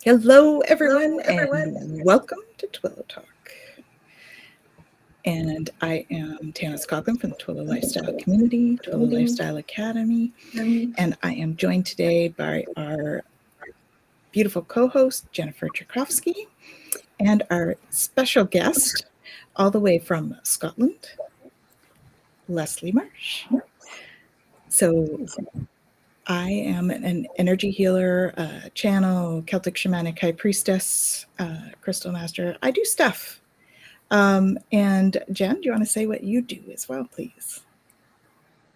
Hello, everyone, and welcome to Twillow Talk. And I am Tana Scoggin from the Twillow Lifestyle Community, Twillow Lifestyle Academy, and I am joined today by our beautiful co-host, Jennifer Tchaikovsky, and our special guest, all the way from Scotland, Leslie Marsh. So I am an energy healer, channel, Celtic Shamanic High Priestess, Crystal Master. I do stuff. And Jen, do you want to say what you do as well, please?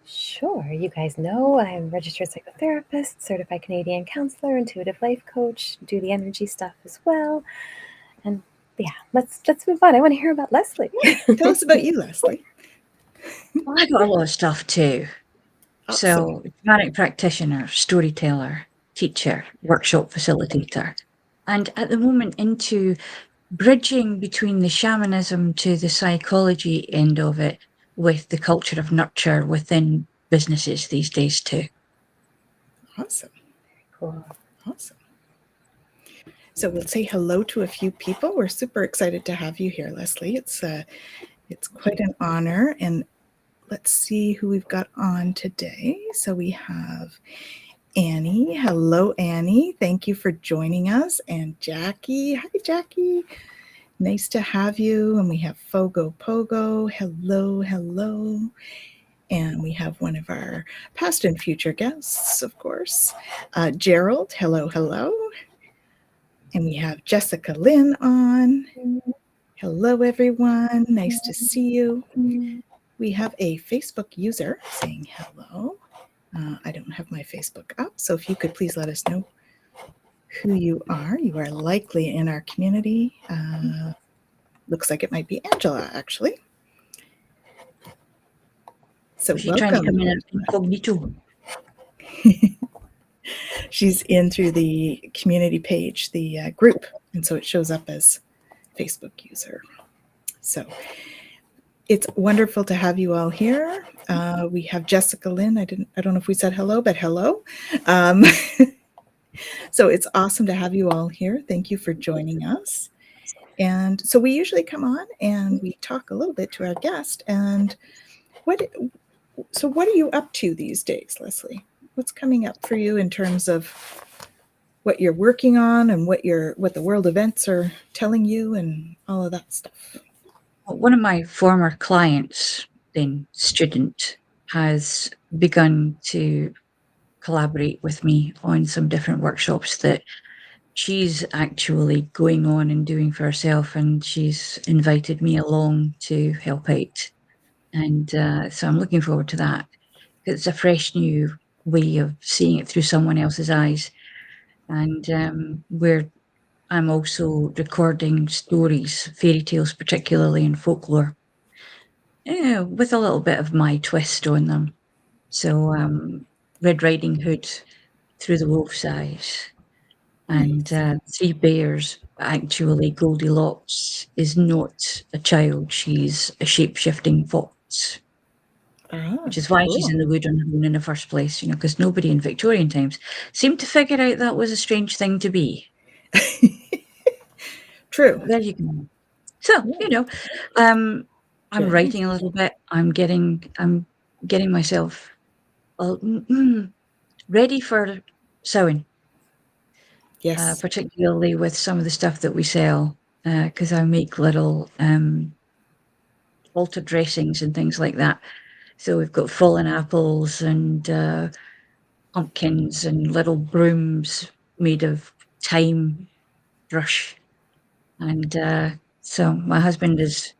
Sure. You guys know I'm a registered psychotherapist, certified Canadian counselor, intuitive life coach, do the energy stuff as well. And yeah, let's move on. I want to hear about Leslie. Tell us about you, Leslie. Well, I got a lot of stuff too. Awesome. So, Shamanic practitioner, storyteller, teacher, workshop facilitator, and at the moment into bridging between the shamanism to the psychology end of it with the culture of nurture within businesses these days too. Awesome. Cool. Awesome. So we'll say hello to a few people. We're super excited to have you here, Leslie. It's quite an honor. And let's see who we've got on today. So we have Annie. Hello, Annie. Thank you for joining us. And Jackie. Hi, Jackie. Nice to have you. And we have Fogo Pogo. Hello, hello. And we have one of our past and future guests, of course, Gerald. Hello, hello. And we have Jessica Lynn on. Hello, everyone. Nice to see you. We have a Facebook user saying hello. I don't have my Facebook up, so if you could please let us know who you are. You are likely in our community. Looks like it might be Angela, actually. So She's welcome. trying to come in incognito. She's in through the community page, the group, and so it shows up as Facebook user. So it's wonderful to have you all here. We have Jessica Lynn. I don't know if we said hello, but hello. So it's awesome to have you all here. Thank you for joining us. And so we usually come on and we talk a little bit to our guest. And what are you up to these days, Leslie? What's coming up for you in terms of what you're working on and what the world events are telling you and all of that stuff? One of my former clients, then student, has begun to collaborate with me on some different workshops that she's actually going on and doing for herself, and she's invited me along to help out. And so I'm looking forward to that. It's a fresh new way of seeing it through someone else's eyes. And I'm also recording stories, fairy tales, particularly in folklore, with a little bit of my twist on them. So Red Riding Hood, Through the Wolf's Eyes, and Three Bears. Actually, Goldilocks is not a child; she's a shape-shifting fox. Which is why she's in the wood on her own in the first place, because nobody in Victorian times seemed to figure out that was a strange thing to be. True. There you go. So, I'm writing a little bit. I'm getting myself ready for sewing. Yes. Particularly with some of the stuff that we sell, because I make little altar dressings and things like that. So we've got fallen apples and pumpkins and little brooms made of thyme brush. And so my husband is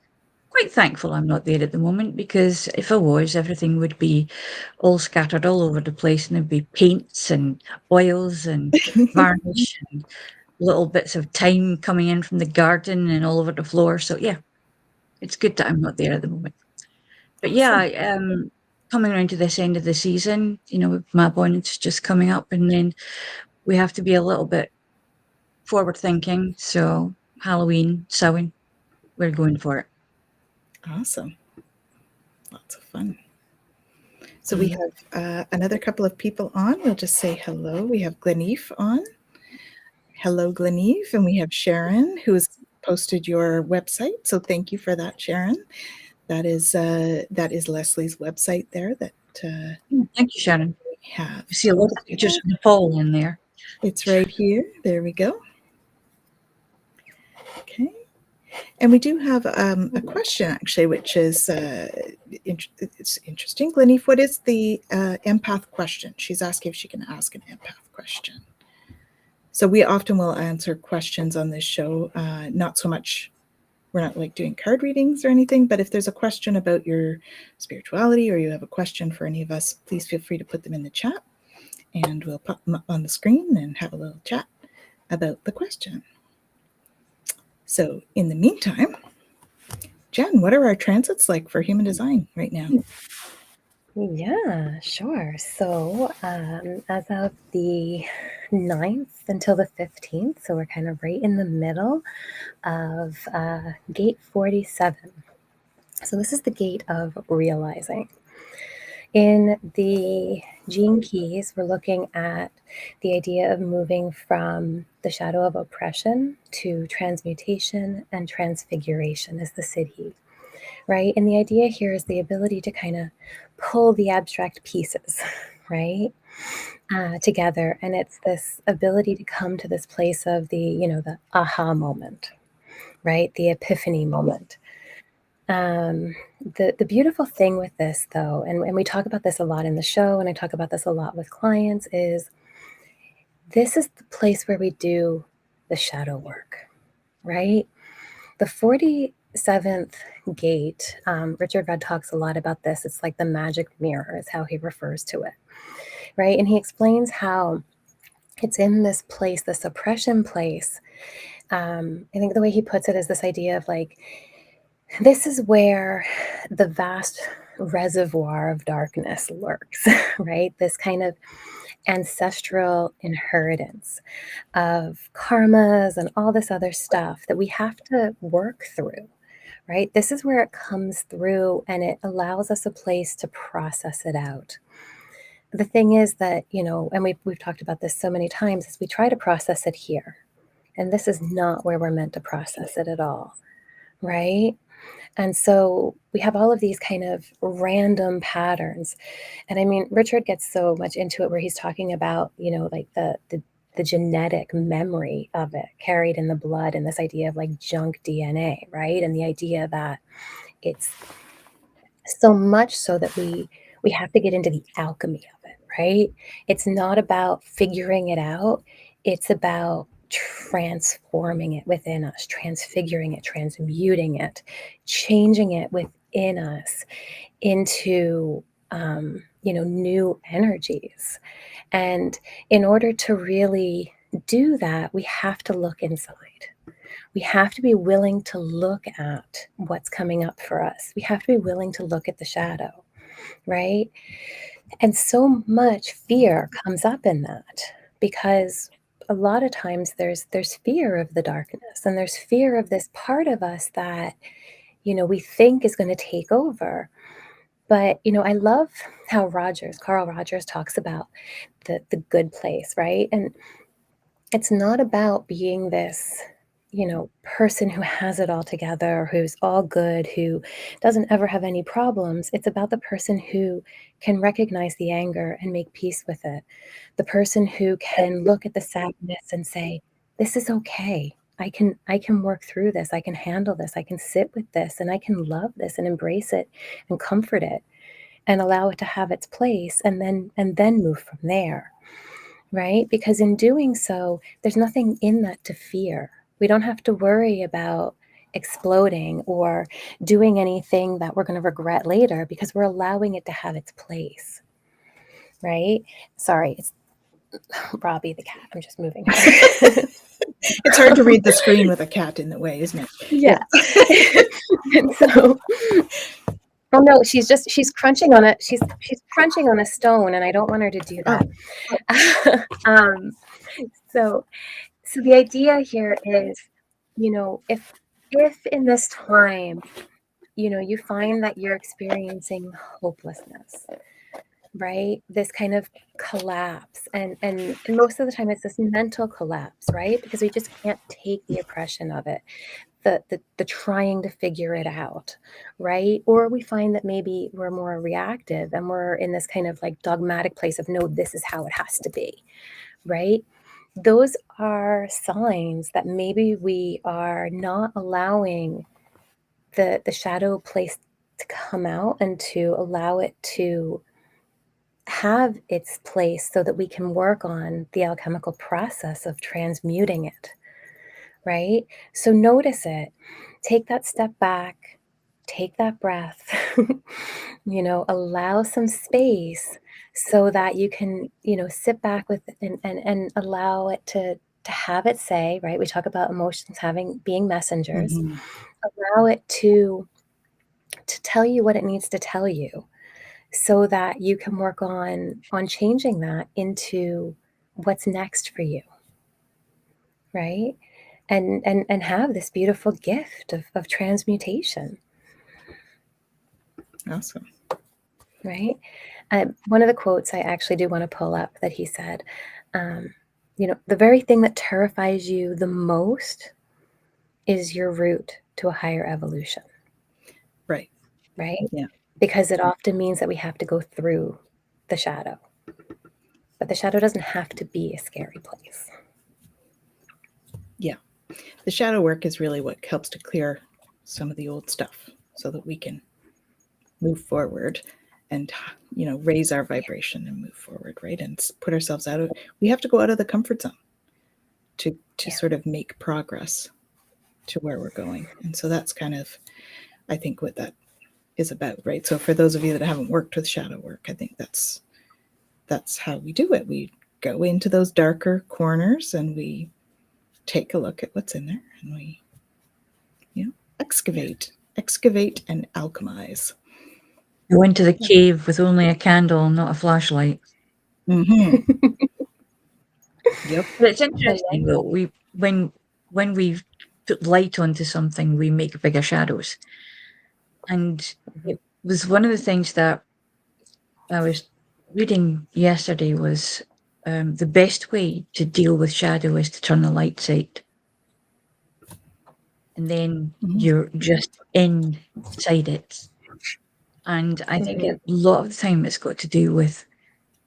quite thankful I'm not there at the moment, because if I was, everything would be all scattered all over the place, and there'd be paints and oils and varnish and little bits of thyme coming in from the garden and all over the floor. So yeah, it's good that I'm not there at the moment. But yeah, coming around to this end of the season, with Mab On's just coming up, and then we have to be a little bit forward thinking. So Halloween, sewing, we're going for it. Awesome. Lots of fun. So we have another couple of people on. We'll just say hello. We have Gleaned on. hello, Gleneve, and we have Sharon who has posted your website. So thank you for that, Sharon. That is Leslie's website there that Thank you, Sharon. we have. You see a lot of pictures of Nepal in there. It's right here. There we go. Okay. And we do have a question, actually, which is it's interesting. Gleneve, what is the empath question? She's asking if she can ask an empath question. So we often will answer questions on this show, not so much, we're not like doing card readings or anything, but if there's a question about your spirituality or you have a question for any of us, please feel free to put them in the chat and we'll pop them up on the screen and have a little chat about the question. So in the meantime, Jen, what are our transits like for human design right now? Yeah, sure. So as of the 9th until the 15th, so we're kind of right in the middle of gate 47. So this is the gate of realizing. In the gene keys, we're looking at the idea of moving from the shadow of oppression to transmutation and transfiguration as the Siddhi, right? And the idea here is the ability to kind of pull the abstract pieces, right, together. And it's this ability to come to this place of the aha moment, right? The epiphany moment. The beautiful thing with this, though, and we talk about this a lot in the show, and I talk about this a lot with clients, is this is the place where we do the shadow work, right? The 47th gate, Richard Rudd talks a lot about this. It's like the magic mirror is how he refers to it, right? And he explains how it's in this place, this oppression place. I think the way he puts it is this idea of like, this is where the vast reservoir of darkness lurks, right? This kind of ancestral inheritance of karmas and all this other stuff that we have to work through, right? This is where it comes through and it allows us a place to process it out. The thing is that, and we've talked about this so many times, is we try to process it here. And this is not where we're meant to process it at all, right? And so we have all of these kind of random patterns. And I mean, Richard gets so much into it where he's talking about, like the genetic memory of it carried in the blood and this idea of like junk DNA, right? And the idea that it's so much so that we have to get into the alchemy of it, right? It's not about figuring it out. It's about transforming it within us, transfiguring it, transmuting it, changing it within us into new energies. And in order to really do that, we have to look inside. We have to be willing to look at what's coming up for us. We have to be willing to look at the shadow, right? And so much fear comes up in that because a lot of times there's fear of the darkness and there's fear of this part of us that, we think is going to take over. But, I love how Carl Rogers talks about the good place, right? And it's not about being this, person who has it all together, who's all good, who doesn't ever have any problems. It's about the person who can recognize the anger and make peace with it. The person who can look at the sadness and say, this is okay. I can work through this. I can handle this. I can sit with this and I can love this and embrace it and comfort it and allow it to have its place and then move from there. Right? Because in doing so, there's nothing in that to fear. We don't have to worry about exploding or doing anything that we're going to regret later because we're allowing it to have its place. Right? Sorry, it's Robbie the cat. I'm just moving. It's hard to read the screen with a cat in the way, isn't it? Yeah. And so, oh no, she's crunching on it. She's crunching on a stone, and I don't want her to do that. So the idea here is, if in this time, you find that you're experiencing hopelessness, right? This kind of collapse. And most of the time it's this mental collapse, right? Because we just can't take the oppression of it, the trying to figure it out, right? Or we find that maybe we're more reactive and we're in this kind of like dogmatic place of, no, this is how it has to be, right? Those are signs that maybe we are not allowing the shadow place to come out and to allow it to have its place so that we can work on the alchemical process of transmuting it, right? So notice it, take that step back, take that breath, allow some space so that you can, sit back with and allow it to have it say, right? We talk about emotions being messengers. Mhm. Allow it to tell you what it needs to tell you so that you can work on changing that into what's next for you, right? And have this beautiful gift of transmutation, Awesome. right? One of the quotes I actually do want to pull up that he said, the very thing that terrifies you the most is your route to a higher evolution, Right. right? Yeah. Because it often means that we have to go through the shadow. But the shadow doesn't have to be a scary place. Yeah. The shadow work is really what helps to clear some of the old stuff so that we can move forward and, raise our vibration and move forward, right? And put ourselves out of, we have to go out of the comfort zone to Yeah. sort of make progress to where we're going. And so that's kind of, I think, what that is about, right? So for those of you that haven't worked with shadow work, I think that's how we do it. We go into those darker corners and we take a look at what's in there and we, excavate and alchemize. Go into the cave with only a candle, not a flashlight. Mm-hmm. Yep. But it's interesting though. When we put light onto something, we make bigger shadows. And it was one of the things that I was reading yesterday was the best way to deal with shadow is to turn the lights out. And then you're just inside it. And I think a lot of the time it's got to do with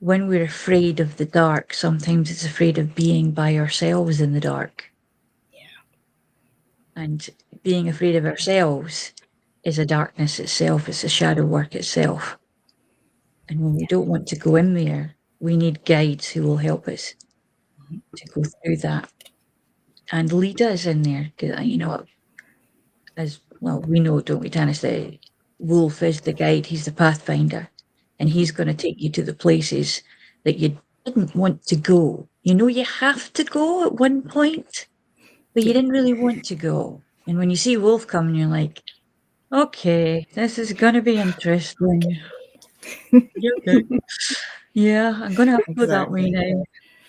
when we're afraid of the dark, sometimes it's afraid of being by ourselves in the dark. Yeah. And being afraid of ourselves is a darkness itself, it's a shadow work itself. And when we don't want to go in there, we need guides who will help us to go through that and lead us in there. Because, as well, we know, don't we, Tanis, the wolf is the guide, he's the pathfinder, and he's going to take you to the places that you didn't want to go. You have to go at one point, but you didn't really want to go. And when you see wolf coming, you're like, okay, this is going to be interesting. Okay. Yeah, I'm going to have to go that way Exactly. now.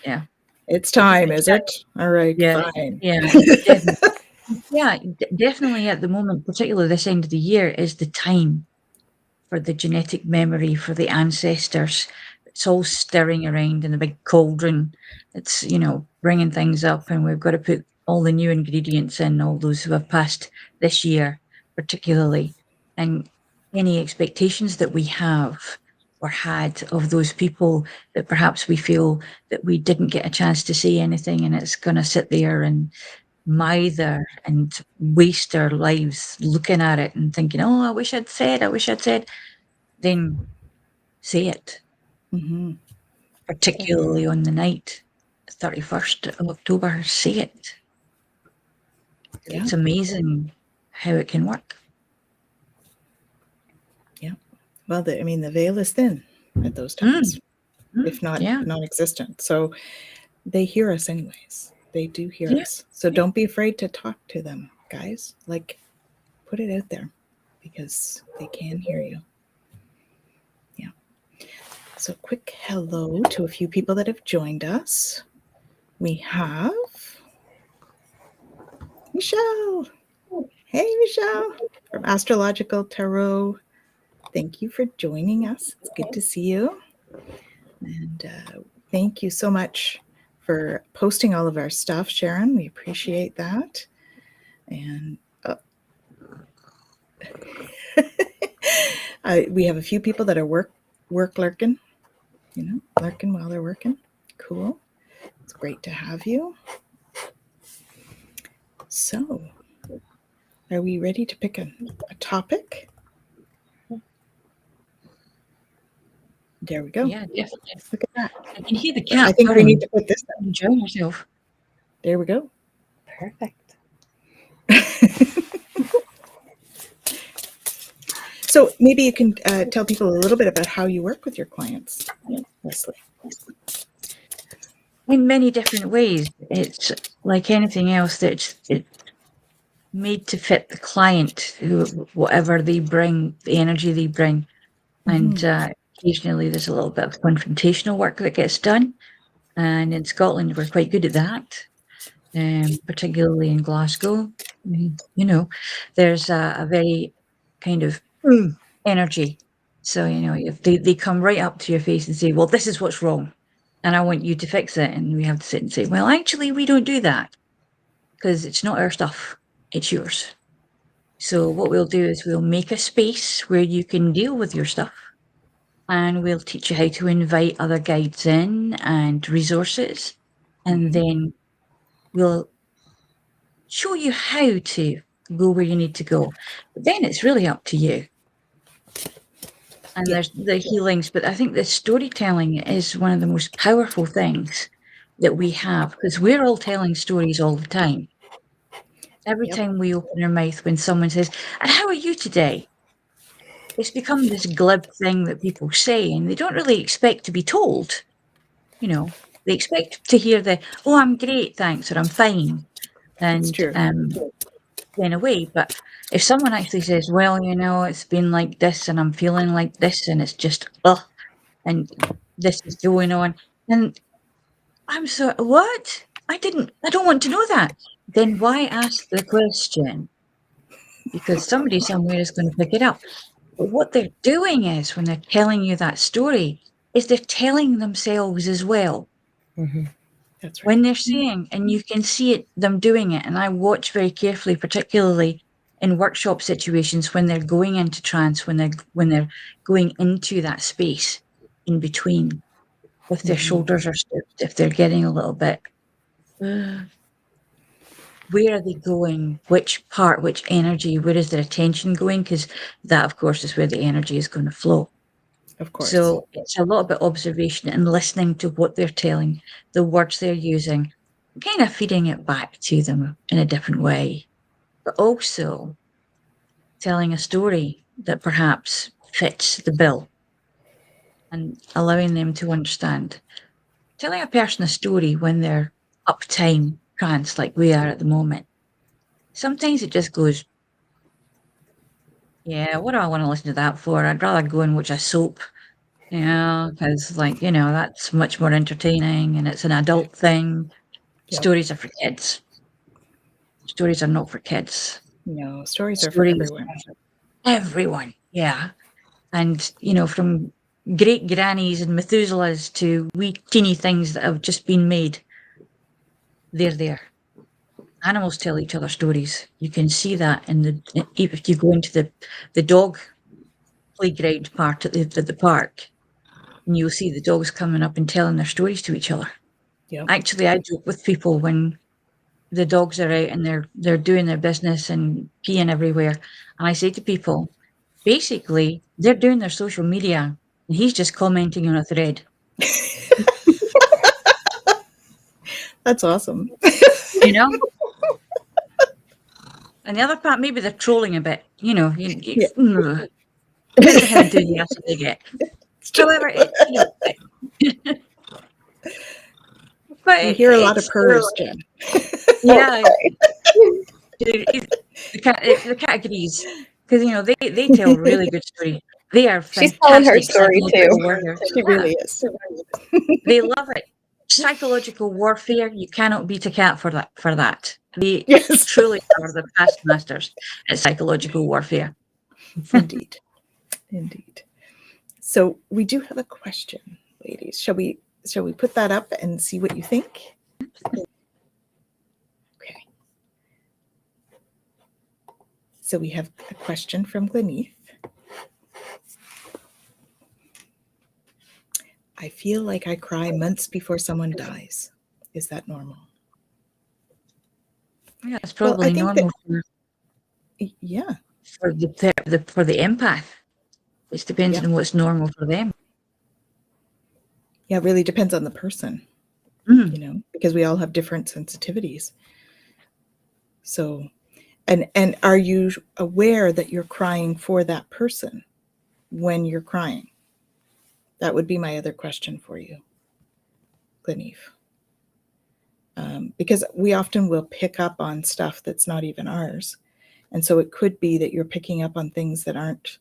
Yeah. It's time, is it? All right, Yeah. fine. Yeah. Definitely. Yeah, definitely at the moment, particularly this end of the year, is the time for the genetic memory for the ancestors. It's all stirring around in a big cauldron. It's, bringing things up, and we've got to put all the new ingredients in, all those who have passed this year, particularly, and any expectations that we have or had of those people that perhaps we feel that we didn't get a chance to say anything, and it's going to sit there and mither and waste our lives looking at it and thinking, oh, I wish I'd said, then say it, Mm-hmm. particularly on the night, 31st of October, say it. Yeah. It's amazing how it can work. Yeah. Well, the veil is thin at those times, if not Yeah. non-existent. So they hear us anyways. They do hear Yeah. us. So don't be afraid to talk to them, guys. Like, put it out there because they can hear you. Yeah. So quick hello to a few people that have joined us. We have Michelle. Hey, Michelle from Astrological Tarot. Thank you for joining us. It's good to see you. And thank you so much for posting all of our stuff, Sharon. We appreciate that. And we have a few people that are work lurking, lurking while they're working. Cool. It's great to have you. So, are we ready to pick a topic? There we go. Yeah, definitely. Look at that. I can hear the cat. I think we need to put this up. Enjoying yourself. There we go. Perfect. So maybe you can tell people a little bit about how you work with your clients, Leslie. In many different ways. It's like anything else that's made to fit the client, whatever they bring, the energy they bring. And occasionally there's a little bit of confrontational work that gets done. And in Scotland, we're quite good at that, particularly in Glasgow. There's a very kind of energy. So, if they come right up to your face and say, well, this is what's wrong, and I want you to fix it. And we have to sit and say, well, actually, we don't do that because it's not our stuff. It's yours. So what we'll do is we'll make a space where you can deal with your stuff. And we'll teach you how to invite other guides in and resources. And then we'll show you how to go where you need to go. But then it's really up to you. And there's the healings, but I think the storytelling is one of the most powerful things that we have, because we're all telling stories all the time. Every time we open our mouth, when someone says, and how are you today? It's become this glib thing that people say, and they don't really expect to be told. They expect to hear oh, I'm great, thanks, or I'm fine. And then away. But if someone actually says, well, it's been like this and I'm feeling like this and it's just, and this is going on, and I'm sorry, what? I don't want to know that. Then why ask the question? Because somebody somewhere is going to pick it up. But what they're doing is, when they're telling you that story, is they're telling themselves as well. Mm-hmm. That's right. When they're saying, and you can see them doing it, and I watch very carefully, particularly in workshop situations, when they're going into trance, when they're going into that space in between, if their shoulders are stooped, if they're getting a little bit, where are they going? Which part, which energy, where is their attention going? Because that, of course, is where the energy is going to flow. Of course. So it's a lot about observation and listening to what they're telling, the words they're using, kind of feeding it back to them in a different way, but also telling a story that perhaps fits the bill and allowing them to understand. Telling a person a story when they're uptime trance like we are at the moment, sometimes it just goes, yeah, what do I want to listen to that for? I'd rather go and watch a soap. Yeah, because that's much more entertaining and it's an adult thing. Yep. Stories are for kids. Stories are not for kids. No, stories are for everyone. Everyone, yeah. And, from great grannies and Methuselahs to wee teeny things that have just been made, they're there. Animals tell each other stories. You can see that if you go into the dog playground part at the park, and you'll see the dogs coming up and telling their stories to each other. Yep. Actually, I joke with people when the dogs are out and they're doing their business and peeing everywhere, and I say to people, basically, they're doing their social media, and he's just commenting on a thread. That's awesome. And the other part, maybe they're trolling a bit. Depends on how enthusiastic they get. However, but you hear a lot of purrs, Jen. Yeah. The categories, because they tell a really good story. They are fantastic. She's telling her story too. She really is. They love it. Psychological warfare. You cannot beat a cat for that. They truly are the past masters at psychological warfare. Indeed. So we do have a question, ladies. Shall we put that up and see what you think? Okay. So we have a question from Gleaned. I feel like I cry months before someone dies. Is that normal? Yeah, it's Well, I probably think normal yeah. for the empath. It depends on what's normal for them. Yeah, it really depends on the person, you know, because we all have different sensitivities. So, and are you aware that you're crying for that person when you're crying? That would be my other question for you, Gleaned. Because we often will pick up on stuff that's not even ours. And so it could be that you're picking up on things that aren't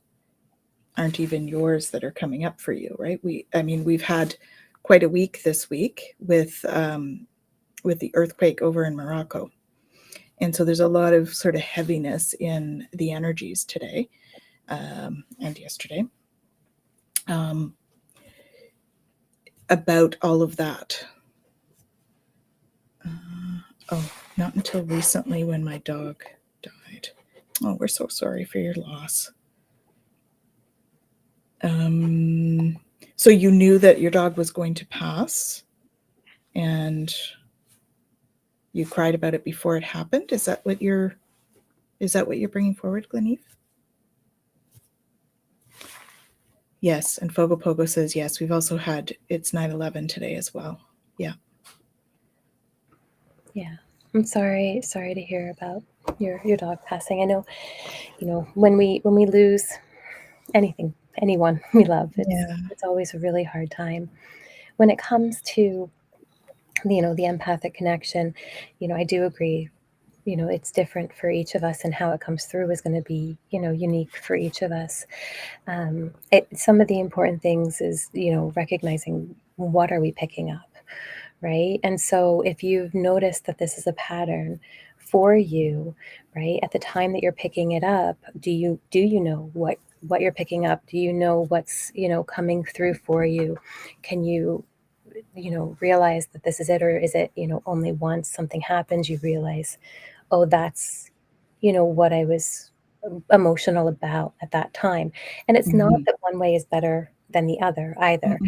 even yours that are coming up for you, right? We've had quite a week this week with the earthquake over in Morocco. And so there's a lot of sort of heaviness in the energies today and yesterday about all of that. Not until recently when my dog died. Oh, we're so sorry for your loss. So you knew that your dog was going to pass and you cried about it before it happened? Is that what you're bringing forward, Gleaned? Yes, and Fogo Pogo says yes. We've also had it's 9/11 today as well. Yeah. Yeah. I'm sorry to hear about your dog passing. I know, you know, when we lose anyone we love, it's always a really hard time. When it comes to, you know, the empathic connection, you know, I do agree, you know, it's different for each of us, and how it comes through is going to be, you know, unique for each of us. Some of the important things is, you know, recognizing what are we picking up, right? And so if you've noticed that this is a pattern for you, right, at the time that you're picking it up, do you know what you're picking up? Do you know what's, you know, coming through for you? Can you, you know, realize that this is it? Or is it, you know, only once something happens you realize, oh, that's, you know, what I was emotional about at that time? And it's not that one way is better than the other either,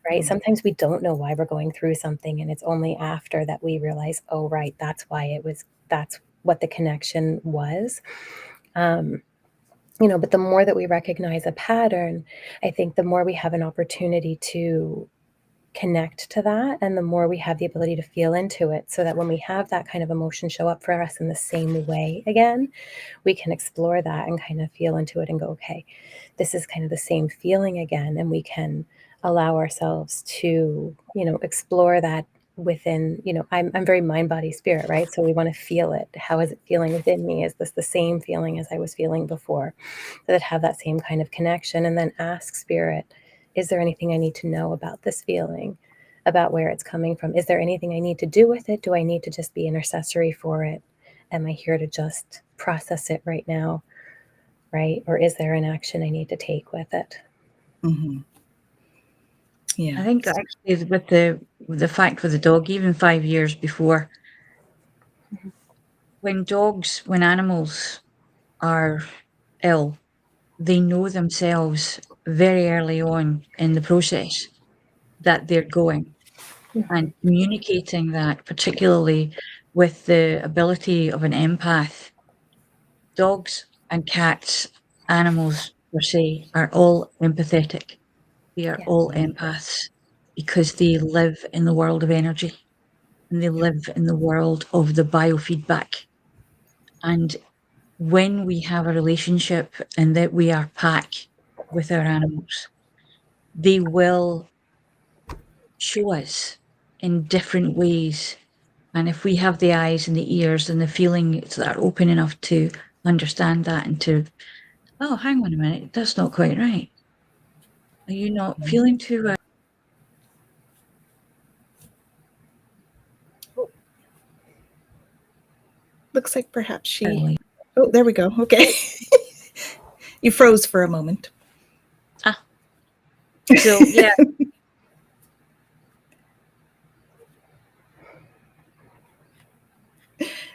right? Sometimes we don't know why we're going through something, and it's only after that we realize, oh, right, that's what the connection was. You know, but the more that we recognize a pattern, I think the more we have an opportunity to connect to that, and the more we have the ability to feel into it, so that when we have that kind of emotion show up for us in the same way again, we can explore that and kind of feel into it and go, okay, this is kind of the same feeling again. And we can allow ourselves to, you know, explore that within, you know, I'm very mind, body, spirit, right? So we want to feel it. How is it feeling within me? Is this the same feeling as I was feeling before? That have that same kind of connection, and then ask spirit, is there anything I need to know about this feeling, about where it's coming from? Is there anything I need to do with it? Do I need to just be intercessory for it? Am I here to just process it right now? Right? Or is there an action I need to take with it? Yeah. I think actually with the fact with the dog, even 5 years before, when animals are ill, they know themselves very early on in the process that they're going, and communicating that, particularly with the ability of an empath. Dogs and cats, animals per se, are all empathetic. They are all empaths because they live in the world of energy, and they live in the world of the biofeedback. And when we have a relationship and that we are pack with our animals, they will show us in different ways. And if we have the eyes and the ears and the feelings that are open enough to understand that, and to, oh, hang on a minute, that's not quite right. Are you not feeling too Looks like perhaps she. early? Oh, there we go. Okay. You froze for a moment. Ah, So yeah,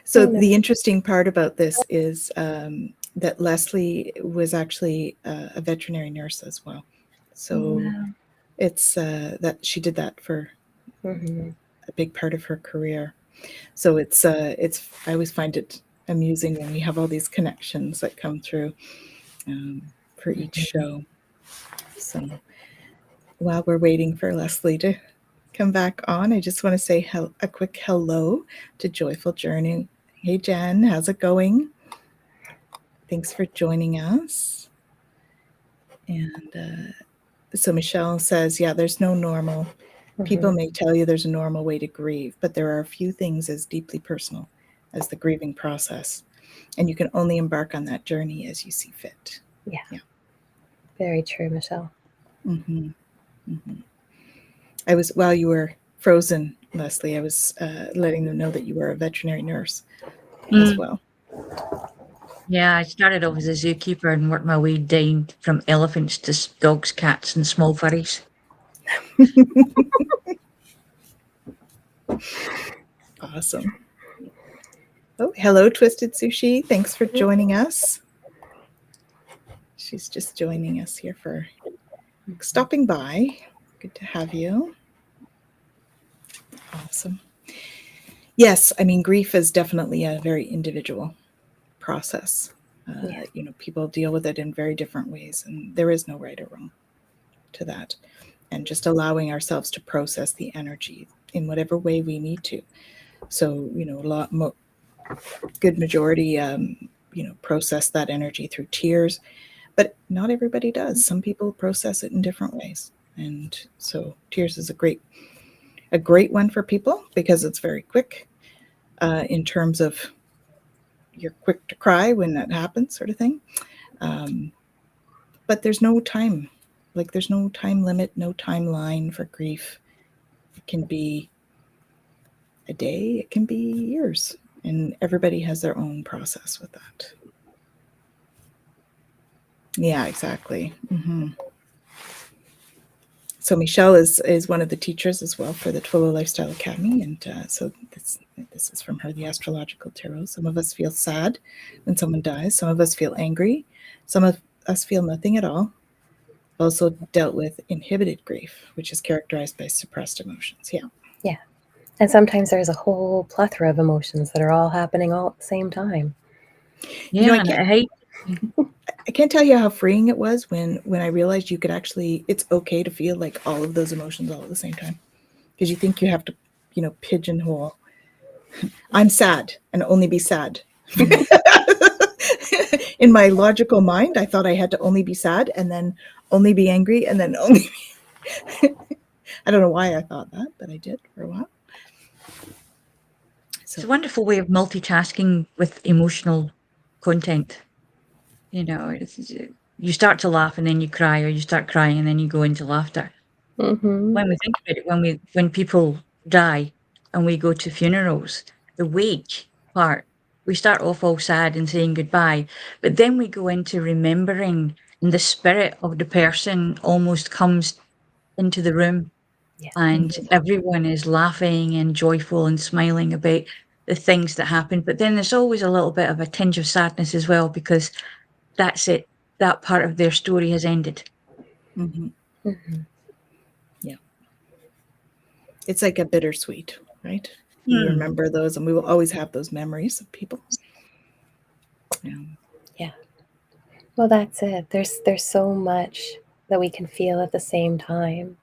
So the interesting part about this is that Leslie was actually a veterinary nurse as well. So Wow. it's that she did that for Mm-hmm. a big part of her career. So it's I always find it amusing when we have all these connections that come through for each show. So while we're waiting for Leslie to come back on, I just want to say a quick hello to Joyful Journey. Hey Jen, how's it going? Thanks for joining us. And so Michelle says, yeah, there's no normal. People may tell you there's a normal way to grieve, but there are a few things as deeply personal as the grieving process. And you can only embark on that journey as you see fit. Yeah. Very true, Michelle. Mm-hmm. Mm-hmm. I was, while you were frozen, Leslie, I was letting them know that you were a veterinary nurse as well. Yeah, I started off as a zookeeper and worked my way down from elephants to dogs, cats, and small furries. Awesome. Oh, hello, Twisted Sushi. Thanks for joining us. She's just joining us here for stopping by. Good to have you. Awesome. Yes, I mean, grief is definitely a very individual process. You know, people deal with it in very different ways, and there is no right or wrong to that. And just allowing ourselves to process the energy in whatever way we need to. So, you know, good majority, you know, process that energy through tears, but not everybody does. Some people process it in different ways. And so tears is a great one for people because it's very quick in terms of you're quick to cry when that happens, sort of thing. But there's no time, like there's no time limit, no timeline for grief. It can be a day, it can be years, and everybody has their own process with that. Yeah, exactly. Mm-hmm. So Michelle is one of the teachers as well for the Twillow Lifestyle Academy, and so this is from her, the Astrological Tarot. Some of us feel sad when someone dies. Some of us feel angry. Some of us feel nothing at all. Also dealt with inhibited grief, which is characterized by suppressed emotions. Yeah. Yeah. And sometimes there's a whole plethora of emotions that are all happening all at the same time. Yeah, You know, I can't tell you how freeing it was when I realized you could actually, it's okay to feel like all of those emotions all at the same time. Because you think you have to, you know, pigeonhole. I'm sad and only be sad. In my logical mind, I thought I had to only be sad and then only be angry and then only be... I don't know why I thought that, but I did for a while. It's a wonderful way of multitasking with emotional content. You know, you start to laugh and then you cry, or you start crying and then you go into laughter. Mm-hmm. When we think about it, when people die and we go to funerals, the wake part, we start off all sad and saying goodbye, but then we go into remembering, and the spirit of the person almost comes into the room, and everyone is laughing and joyful and smiling about the things that happened. But then there's always a little bit of a tinge of sadness as well, because that's it. That part of their story has ended. Mm-hmm. Mm-hmm. Yeah. It's like a bittersweet, right? We remember those, and we will always have those memories of people. Yeah. Well, that's it. There's so much that we can feel at the same time.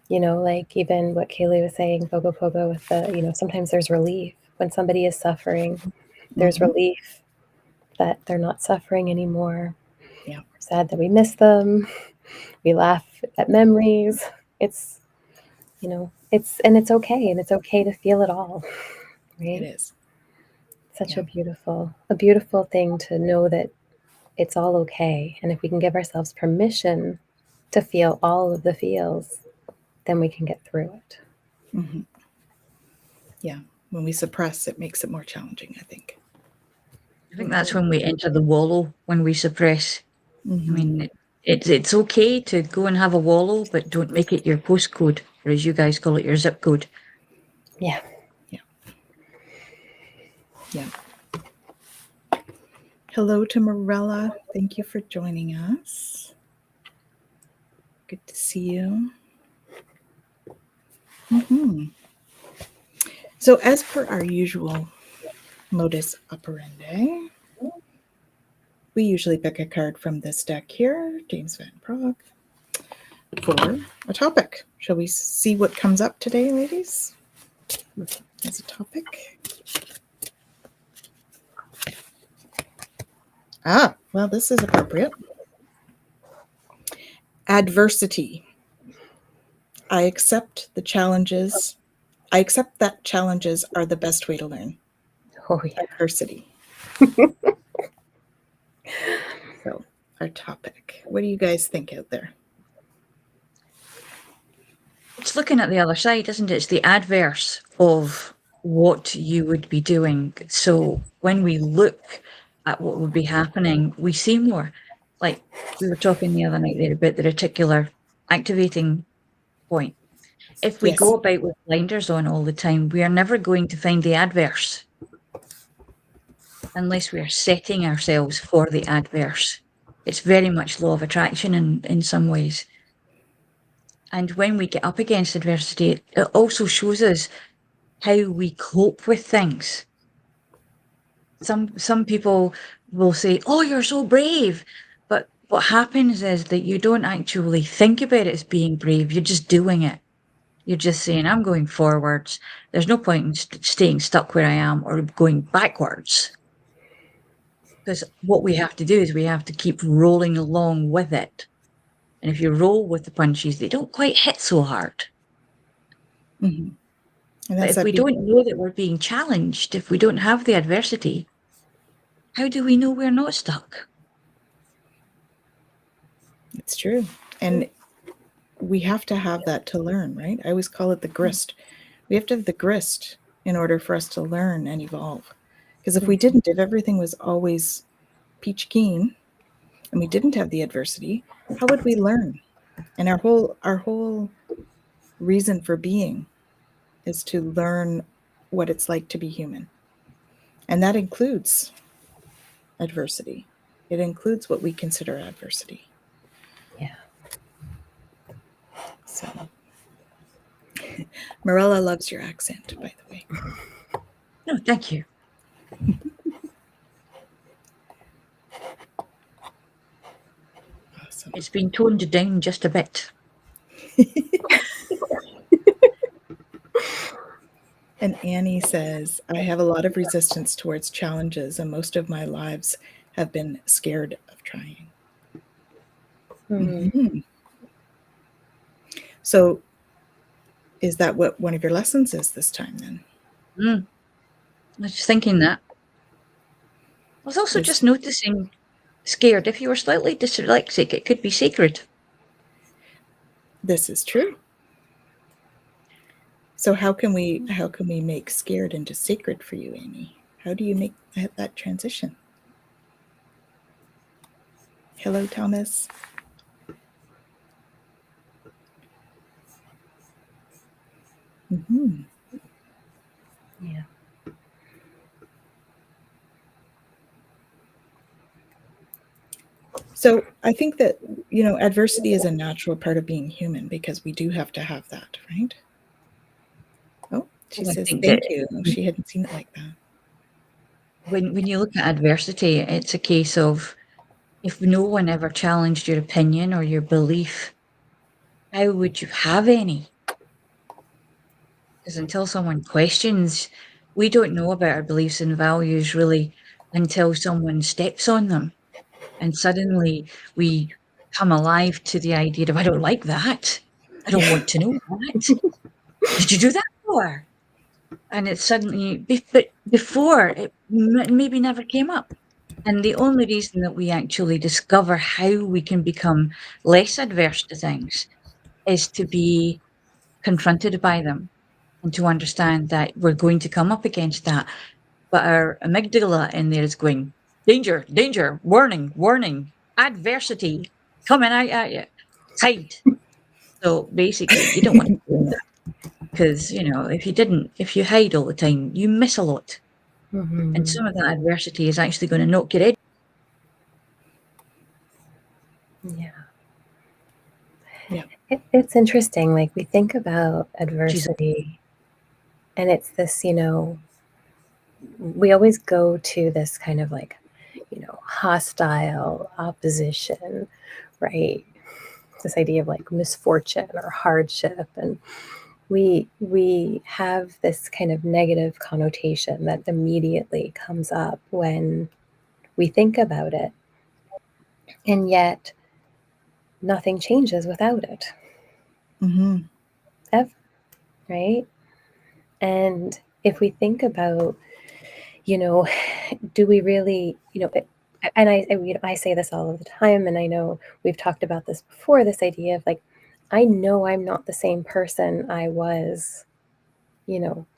You know, like even what Kaylee was saying, Pogo Pogo, with the, you know, sometimes there's relief when somebody is suffering. There's relief that they're not suffering anymore. Yeah. We're sad that we miss them. We laugh at memories. It's, you know, it's okay, and it's okay to feel it all. Right? It is. Such a beautiful thing to know that it's all okay. And if we can give ourselves permission to feel all of the feels, then we can get through it. Mm-hmm. Yeah. When we suppress, it makes it more challenging, I think. I think that's when we enter the wallow, when we suppress. I mean, It's okay to go and have a wallow, but don't make it your postcode, or as you guys call it, your zip code. Yeah. Yeah. Hello to Morella. Thank you for joining us. Good to see you. So as per our usual modus operandi, we usually pick a card from this deck here, James Van Prague, for a topic. Shall we see what comes up today, ladies? As a topic. Well, this is appropriate. Adversity. I accept that challenges are the best way to learn. Oh, yeah. Adversity. So, our topic. What do you guys think out there? It's looking at the other side, isn't it? It's the adverse of what you would be doing. So when we look at what would be happening, we see more. Like we were talking the other night there about the reticular activating point. If we go about with blinders on all the time, we are never going to find the adverse unless we are setting ourselves for the adverse. It's very much law of attraction in some ways. And when we get up against adversity, it also shows us how we cope with things. Some people will say, "Oh, you're so brave," but what happens is that you don't actually think about it as being brave. You're just doing it. You're just saying, "I'm going forwards. There's no point in staying stuck where I am or going backwards." Because what we have to do is we have to keep rolling along with it. And if you roll with the punches, they don't quite hit so hard. Mm-hmm. But if we don't know that we're being challenged, if we don't have the adversity, how do we know we're not stuck? It's true. And we have to have that to learn, right? I always call it the grist. We have to have the grist in order for us to learn and evolve. Because if we didn't, if everything was always peach keen and we didn't have the adversity, how would we learn? And our whole reason for being is to learn what it's like to be human. And that includes adversity. It includes what we consider adversity. Yeah. So Morella loves your accent, by the way. No, thank you. Awesome. It's been toned down just a bit. And Annie says, I have a lot of resistance towards challenges, and most of my lives have been scared of trying. Mm-hmm. So is that what one of your lessons is this time then? I was just thinking that. I was also just noticing scared. If you were slightly dyslexic, it could be sacred. This is true. So how can we make scared into sacred for you, Amy? How do you make that transition? Hello, Thomas. Mm-hmm. Yeah. So I think that, adversity is a natural part of being human because we do have to have that, right? Oh, she says thank you. She hadn't seen it like that. When you look at adversity, it's a case of if no one ever challenged your opinion or your belief, how would you have any? Because until someone questions, we don't know about our beliefs and values really until someone steps on them. And suddenly we come alive to the idea of, I don't like that. I don't want to know that. Did you do that for? And it's suddenly, but before, it maybe never came up. And the only reason that we actually discover how we can become less adverse to things is to be confronted by them and to understand that we're going to come up against that. But our amygdala in there is going, danger, danger, warning, warning, adversity, coming out at you. Hide. So basically, you don't want to do that because, if you hide all the time, you miss a lot. And some of that adversity is actually going to knock your head. Yeah. Yeah. It's interesting. Like, we think about adversity, and it's this, we always go to this kind of like, hostile opposition, right? This idea of like misfortune or hardship, and we have this kind of negative connotation that immediately comes up when we think about it, and yet nothing changes without it. Mm-hmm. Ever, right? And if we think about, do we really, and I say this all of the time, and I know we've talked about this before, this idea of like, I know I'm not the same person I was,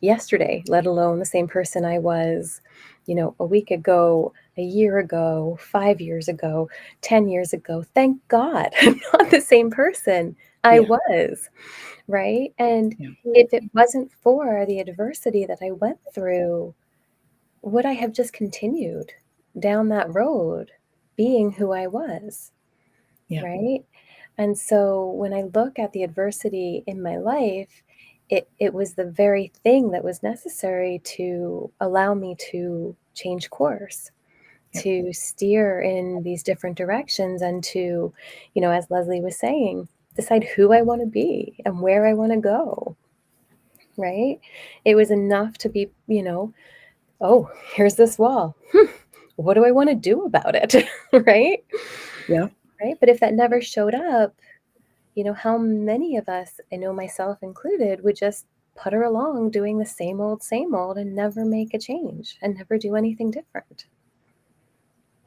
yesterday, let alone the same person I was, a week ago, a year ago, 5 years ago, 10 years ago. Thank God I'm not the same person I was, right? And if it wasn't for the adversity that I went through, would I have just continued down that road being who I was? Yeah. Right? And so when I look at the adversity in my life, it was the very thing that was necessary to allow me to change course, to steer in these different directions, and to, as Leslie was saying, decide who I want to be and where I want to go. Right? It was enough to be, oh, here's this wall. What do I want to do about it? Right? Yeah. Right. But if that never showed up, how many of us, I know myself included, would just putter along doing the same old, and never make a change and never do anything different?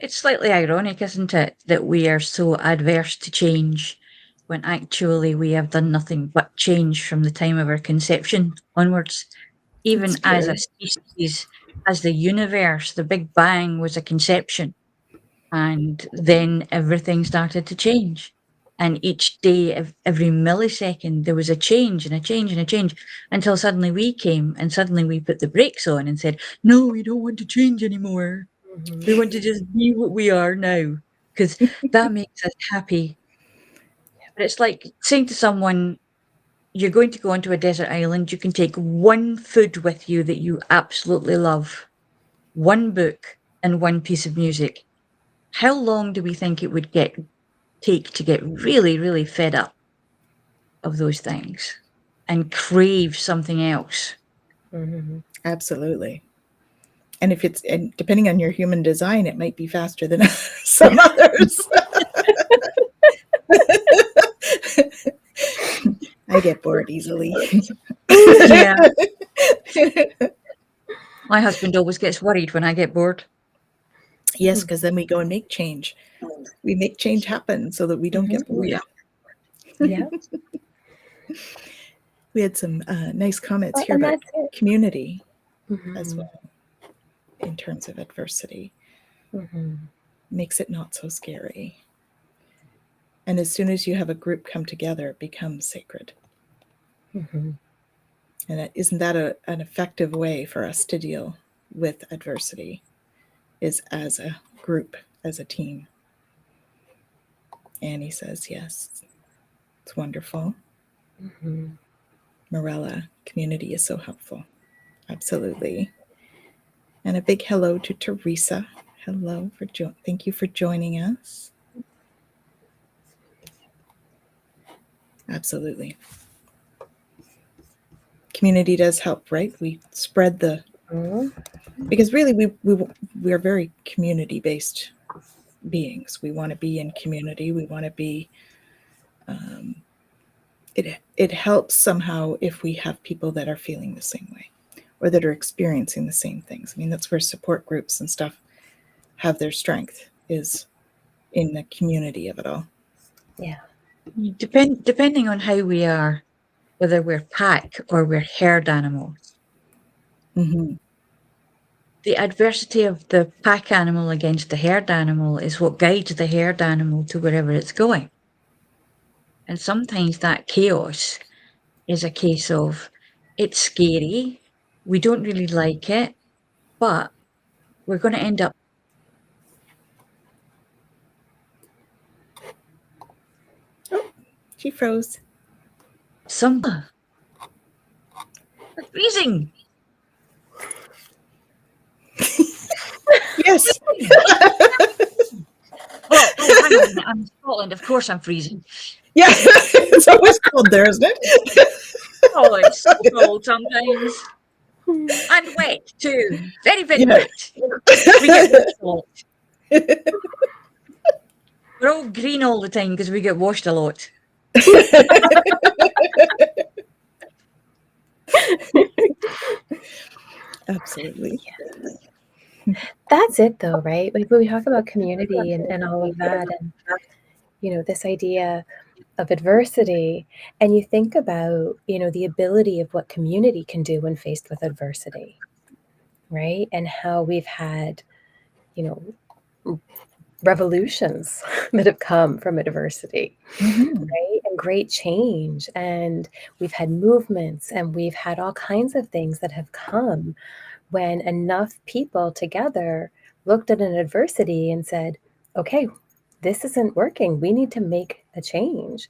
It's slightly ironic, isn't it, that we are so adverse to change when actually we have done nothing but change from the time of our conception onwards. Even as a species, as the universe, the Big Bang was a conception. And then everything started to change. And each day, every millisecond, there was a change and a change and a change until suddenly we came and suddenly we put the brakes on and said, no, we don't want to change anymore. We want to just be what we are now because that makes us happy. But it's like saying to someone, you're going to go onto a desert island, you can take one food with you that you absolutely love, one book, and one piece of music. How long do we think it would take to get really, really fed up of those things and crave something else? Absolutely. And and depending on your human design, it might be faster than some others. I get bored easily. Yeah. My husband always gets worried when I get bored. Yes, because then we go and make change. We make change happen so that we don't get bored. Yeah. We had some nice comments Well, here and about that's it. community as well in terms of adversity. Makes it not so scary. And as soon as you have a group come together, it becomes sacred. And isn't that an effective way for us to deal with adversity, is as a group, as a team? Annie says, yes, it's wonderful. Morella, community is so helpful. Absolutely. And a big hello to Teresa. Hello, thank you for joining us. Absolutely. Community does help, right? We spread because really we are very community-based beings. We want to be in community. We want to be, it helps somehow if we have people that are feeling the same way or that are experiencing the same things. I mean, that's where support groups and stuff have their strength, is in the community of it all. Yeah. Depending on how we are, whether we're pack or we're herd animals. The adversity of the pack animal against the herd animal is what guides the herd animal to wherever it's going. And sometimes that chaos is a case of it's scary, we don't really like it, but we're going to end up She froze. somewhere. We're freezing. Yes. Oh, hang on a minute. I'm in Scotland. Of course I'm freezing. Yeah. It's always cold there, isn't it? Oh, it's so cold sometimes. And wet too. Very, very Yeah. wet. We get washed a lot. We're all green all the time because we get washed a lot. Absolutely. That's it though, right? Like when we talk about community and all of that, and this idea of adversity, and you think about, the ability of what community can do when faced with adversity, right? And how we've had, revolutions that have come from adversity, right? And great change. And we've had movements and we've had all kinds of things that have come when enough people together looked at an adversity and said, okay, this isn't working. We need to make a change,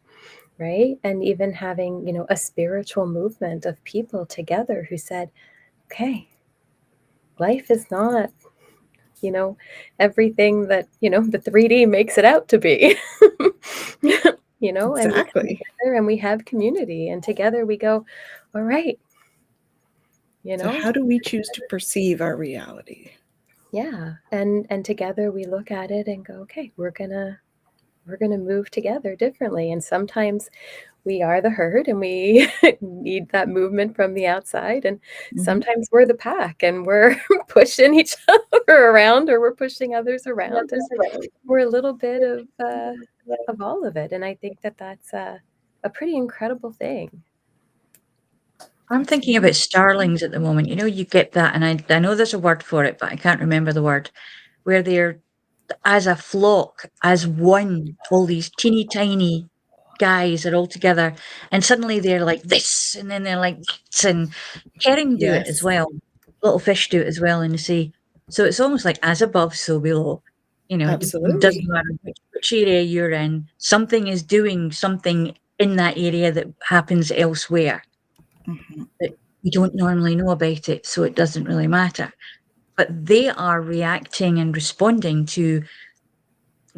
right? And even having, a spiritual movement of people together who said, okay, life is not, everything that, the 3D makes it out to be, and we come Exactly. together and we have community, and together we go, all right, So how do we choose to perceive our reality? yeah. And together we look at it and go, okay, we're gonna move together differently. And sometimes we are the herd and we need that movement from the outside. And sometimes we're the pack and we're pushing each other around, or we're pushing others around. And we're a little bit of all of it. And I think that that's a pretty incredible thing. I'm thinking about starlings at the moment. You get that, and I know there's a word for it, but I can't remember the word, where they're as a flock, as one, all these teeny tiny guys are all together, and suddenly they're like this, and then they're like that, and herring do it as Yes. well. Little fish do it as well in the sea. So it's almost like as above, so below. It Absolutely. doesn't matter which area you're in, something is doing something in that area that happens elsewhere. But we don't normally know about it, so it doesn't really matter. But they are reacting and responding to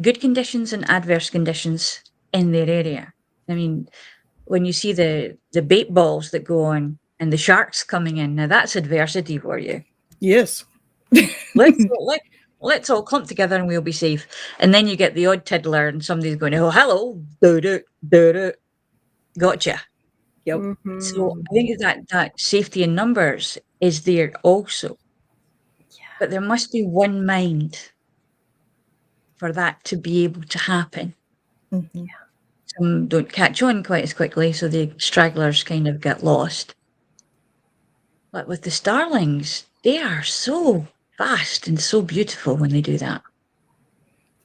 good conditions and adverse conditions in their area. I mean, when you see the bait balls that go on and the sharks coming in, now that's adversity for you. Yes. Let's all clump together and we'll be safe. And then you get the odd tiddler and somebody's going, oh, hello, gotcha. Yep. So I think that safety in numbers is there also. But there must be one mind for that to be able to happen. Some don't catch on quite as quickly, so the stragglers kind of get lost. But with the starlings, they are so fast and so beautiful when they do that.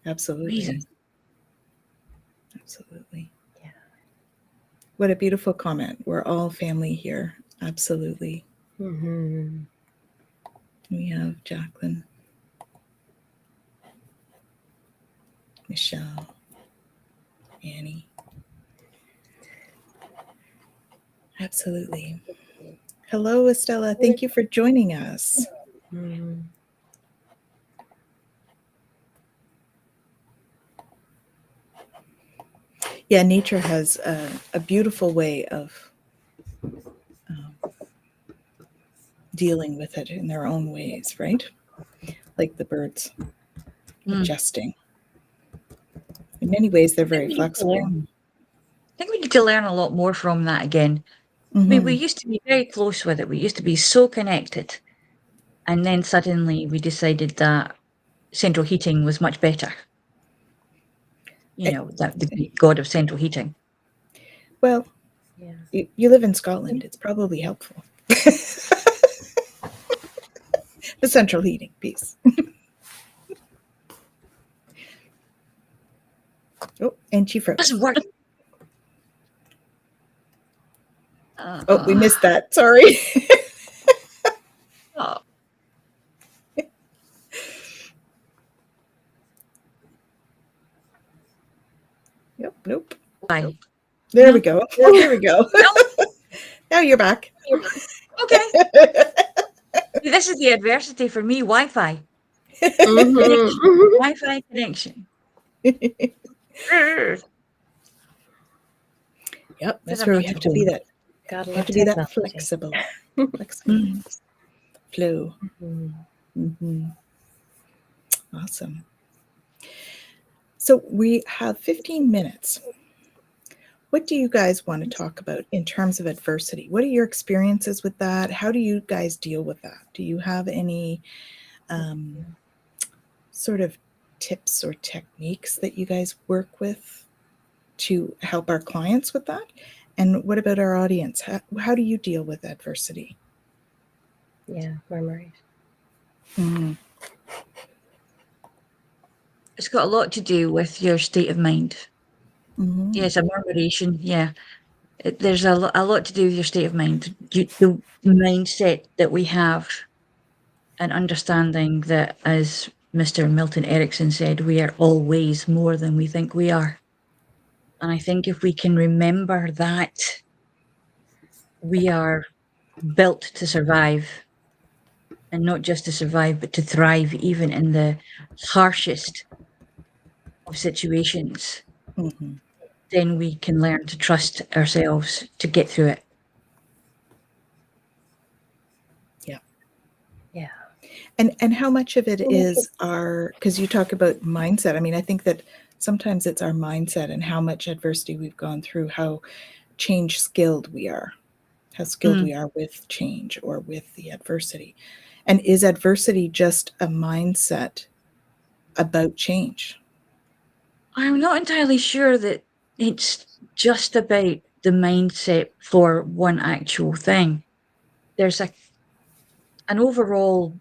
Absolutely. Amazing. Absolutely. Yeah. What a beautiful comment. We're all family here. Absolutely. We have Jacqueline, Michelle, Annie. Absolutely. Hello, Estella. Thank you for joining us. Yeah, nature has a beautiful way of dealing with it in their own ways, right? Like the birds adjusting. In many ways, they're very flexible. I think we need to learn a lot more from that again. I mean, we used to be very close with it. We used to be so connected. And then suddenly we decided that central heating was much better. That the god of central heating. Well, you live in Scotland. It's probably helpful. The central heating piece. Oh, and she froze. Doesn't work. Oh, we missed that. Sorry. Oh, Yep. Nope. bye. There No. we go. There we go. No. Now you're back. Okay. This is the adversity for me. Wi-Fi. Mhm. Wi-Fi connection. Yep, that's I'm where we not have at to be home. that. Gotta We love have to be that technology. flexible. Flexible. Mm. Flow. Mhm. Hmm. Awesome. So we have 15 minutes. What do you guys want to talk about in terms of adversity? What are your experiences with that? How do you guys deal with that? Do you have any sort of tips or techniques that you guys work with to help our clients with that? And what about our audience? How do you deal with adversity? Yeah, murmuring. Mm-hmm. It's got a lot to do with your state of mind. Mm-hmm. Yes, a murmuration. Yeah. There's a lot to do with your state of mind. The mindset that we have, and understanding that, as Mr. Milton Erickson said, we are always more than we think we are. And I think if we can remember that we are built to survive, and not just to survive, but to thrive even in the harshest of situations, Mm-hmm. then we can learn to trust ourselves to get through it. Yeah. And how much of it is our, because you talk about mindset. I mean, I think that sometimes it's our mindset and how much adversity we've gone through, how change skilled we are, how skilled we are with change or with the adversity. And is adversity just a mindset about change? I'm not entirely sure that it's just about the mindset for one actual thing. There's an overall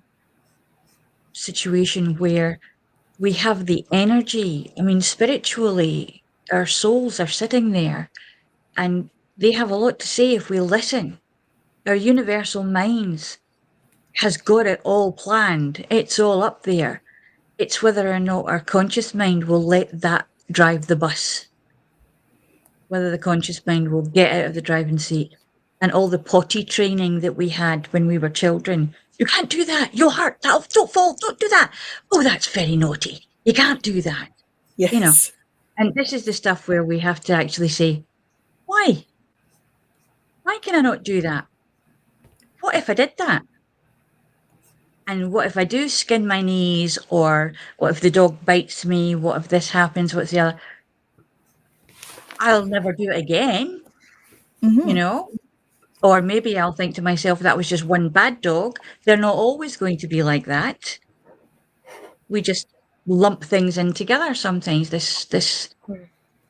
situation where we have the energy. I mean, spiritually, our souls are sitting there and they have a lot to say if we listen. Our universal minds has got it all planned. It's all up there. It's whether or not our conscious mind will let that drive the bus, whether the conscious mind will get out of the driving seat. And all the potty training that we had when we were children. You can't do that. You'll hurt. Don't fall. Don't do that. Oh, that's very naughty. You can't do that. Yes. You know, and this is the stuff where we have to actually say, why? Why can I not do that? What if I did that? And what if I do skin my knees? Or what if the dog bites me? What if this happens? What's the other? I'll never do it again, Mm-hmm. you know? Or maybe I'll think to myself, that was just one bad dog. They're not always going to be like that. We just lump things in together sometimes. This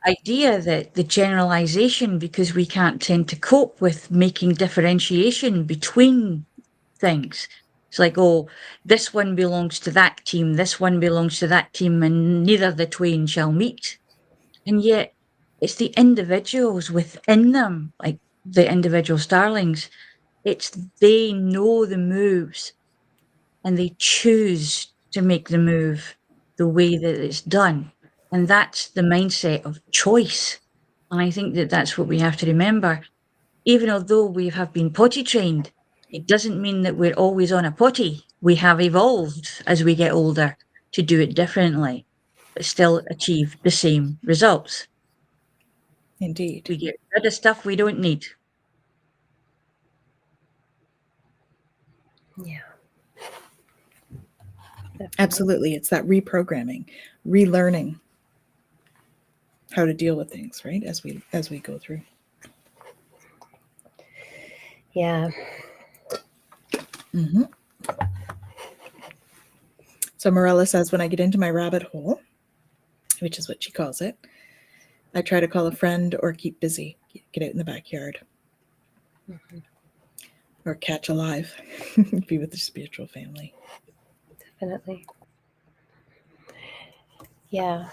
idea that the generalization, because we can't tend to cope with making differentiation between things. It's like, oh, this one belongs to that team, this one belongs to that team, and neither the twain shall meet. And yet it's the individuals within them, like the individual starlings, it's they know the moves and they choose to make the move the way that it's done. And that's the mindset of choice. And I think that that's what we have to remember. Even although we have been potty trained, it doesn't mean that we're always on a potty. We have evolved as we get older to do it differently, but still achieve the same results. Indeed. We get rid of stuff we don't need. Yeah. Definitely. Absolutely. It's that reprogramming, relearning how to deal with things, right? As we go through. Yeah. Mm-hmm. So Morella says, when I get into my rabbit hole, which is what she calls it, I try to call a friend or keep busy, get out in the backyard, or catch alive, be with the spiritual family. Definitely. Yeah.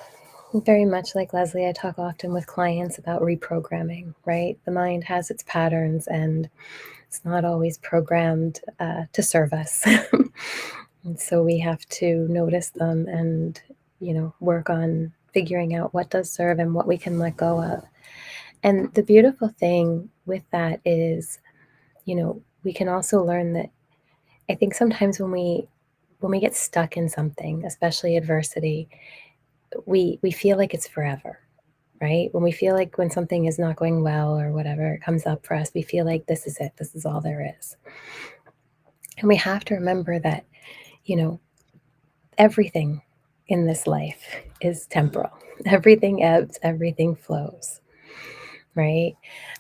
Very much like Leslie, I talk often with clients about reprogramming, right? The mind has its patterns and it's not always programmed to serve us. And so we have to notice them and, work on figuring out what does serve and what we can let go of. And the beautiful thing with that is, we can also learn that I think sometimes when we get stuck in something, especially adversity, we feel like it's forever, right? When we feel like when something is not going well or whatever it comes up for us, we feel like this is it. This is all there is. And we have to remember that, everything in this life is temporal. Everything ebbs, everything flows, right?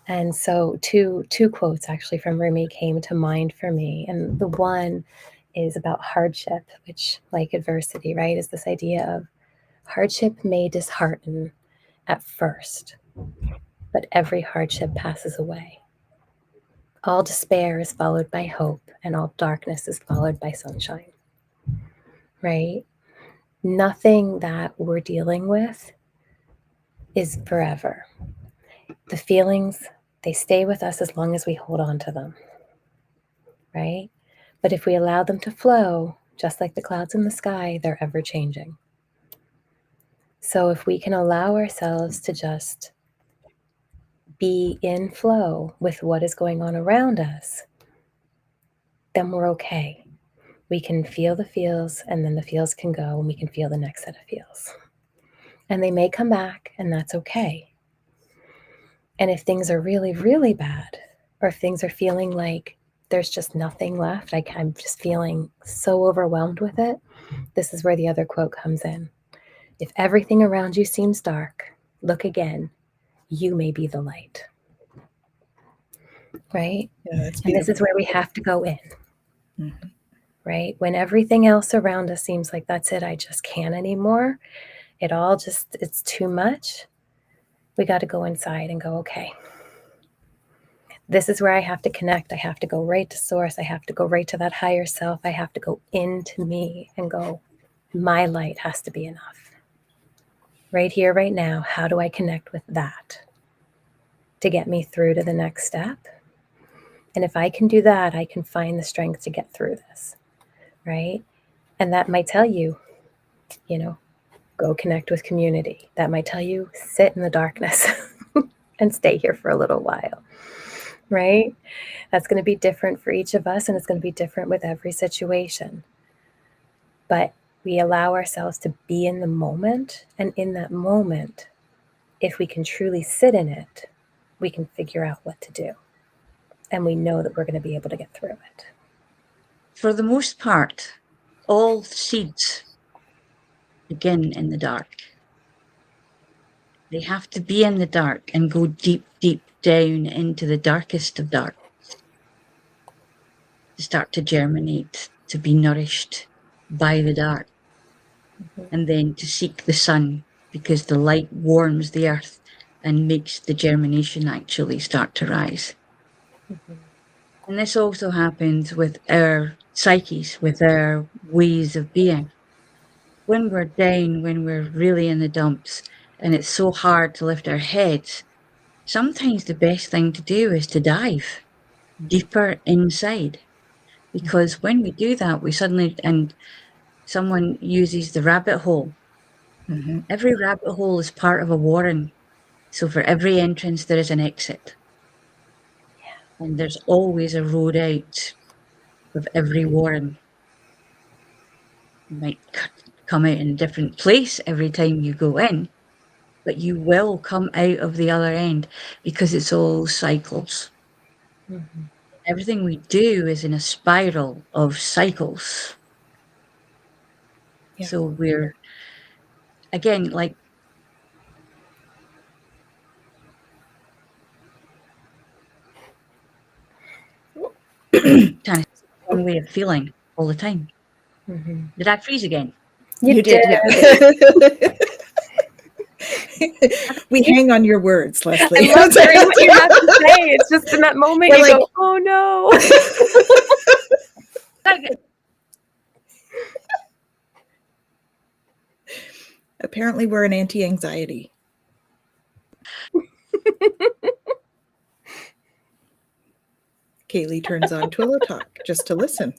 And so two quotes actually from Rumi came to mind for me. And the one is about hardship, which, like adversity, right, is this idea of hardship may dishearten at first, but every hardship passes away. All despair is followed by hope, and all darkness is followed by sunshine, right? Nothing that we're dealing with is forever. The feelings, they stay with us as long as we hold on to them, right? But if we allow them to flow, just like the clouds in the sky, they're ever changing. So if we can allow ourselves to just be in flow with what is going on around us, then we're okay. We can feel the feels, and then the feels can go, and we can feel the next set of feels. And they may come back, and that's okay. And if things are really, really bad, or if things are feeling like there's just nothing left, I'm just feeling so overwhelmed with it, this is where the other quote comes in. If everything around you seems dark, look again. You may be the light. Right? Yeah, that's and this is where we have to go in. Mm-hmm. Right? When everything else around us seems like that's it, I just can't anymore. It's too much. We got to go inside and go, okay, this is where I have to connect. I have to go right to source. I have to go right to that higher self. I have to go into me and go, my light has to be enough. Right here, right now, how do I connect with that to get me through to the next step? And if I can do that, I can find the strength to get through this, right? And that might tell you, go connect with community. That might tell you, sit in the darkness and stay here for a little while, right? That's going to be different for each of us, and it's going to be different with every situation. But we allow ourselves to be in the moment, and in that moment, if we can truly sit in it, we can figure out what to do. And we know that we're going to be able to get through it. For the most part, all seeds begin in the dark. They have to be in the dark and go deep, deep down into the darkest of dark to start to germinate, to be nourished by the dark, and then to seek the sun, because the light warms the earth and makes the germination actually start to rise. And this also happens with our psyches, with our ways of being. When we're down, when we're really in the dumps, and it's so hard to lift our heads, sometimes the best thing to do is to dive deeper inside. Because when we do that, we suddenly, and someone uses the rabbit hole. Mm-hmm. Every rabbit hole is part of a warren. So for every entrance, there is an exit. Yeah. And there's always a road out of every warren. You might come out in a different place every time you go in, but you will come out of the other end because it's all cycles. Mm-hmm. Everything we do is in a spiral of cycles. Yeah. So we're, again, like, kind of one way of feeling all the time. Mm-hmm. Did I freeze again? You did. Yeah. We hang on your words, Leslie. I'm not hearing what you have to say. It's just in that moment you go, oh no. Apparently, we're an anti-anxiety. Kaylee turns on Twillow Talk just to listen.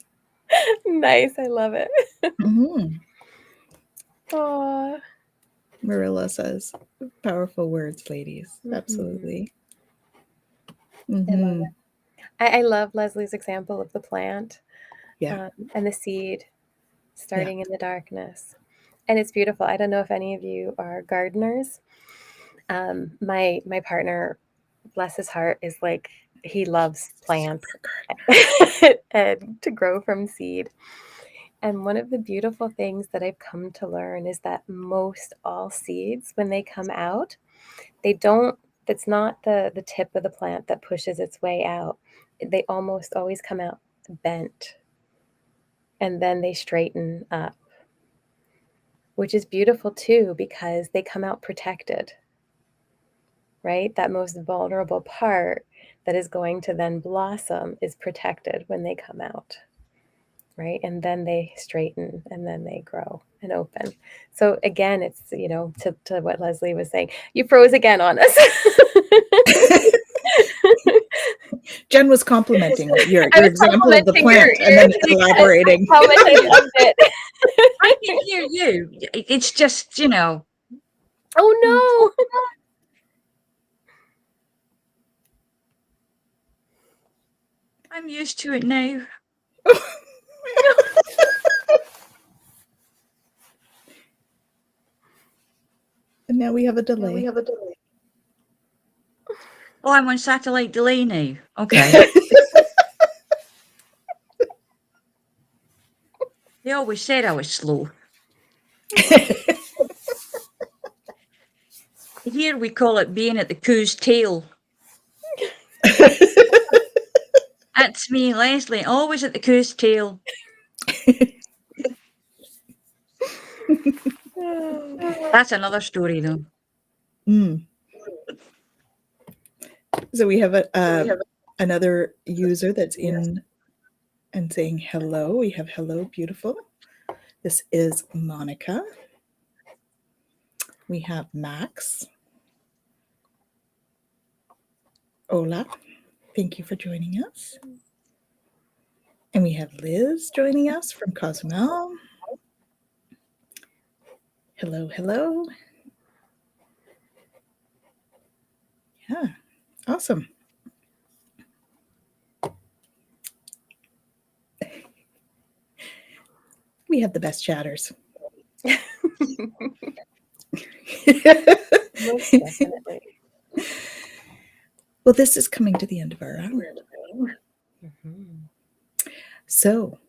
Nice. I love it. Mm-hmm. Aw. Marilla says, powerful words, ladies. Mhm. Absolutely. I love Mm-hmm. it. I love Leslie's example of the plant Yeah. and the seed starting in the darkness. And it's beautiful. I don't know if any of you are gardeners. My partner, bless his heart, is like, he loves plants and to grow from seed. And one of the beautiful things that I've come to learn is that most all seeds, when they come out, they don't, it's not the tip of the plant that pushes its way out. They almost always come out bent, and then they straighten up, which is beautiful too, because they come out protected, right? That most vulnerable part that is going to then blossom is protected when they come out, right? And then they straighten and then they grow and open. So again, it's, to what Leslie was saying, you froze again on us. Jen was complimenting your I was example of the complimenting plant and then elaborating. how much I loved it. I can hear you. It's just, Oh no. I'm used to it now. And now we have a delay. Oh, I'm on satellite delay now. Okay. They always said I was slow. Here we call it being at the coo's tail. That's me, Leslie, always at the coo's tail. That's another story, though. Mm. So we have another user that's in and saying hello. We have hello, beautiful. This is Monica. We have Max. Ola, thank you for joining us. And we have Liz joining us from Cozumel. Hello, hello. Yeah, awesome. We have the best chatters. Most definitely. Well, this is coming to the end of our hour. Mhm. So,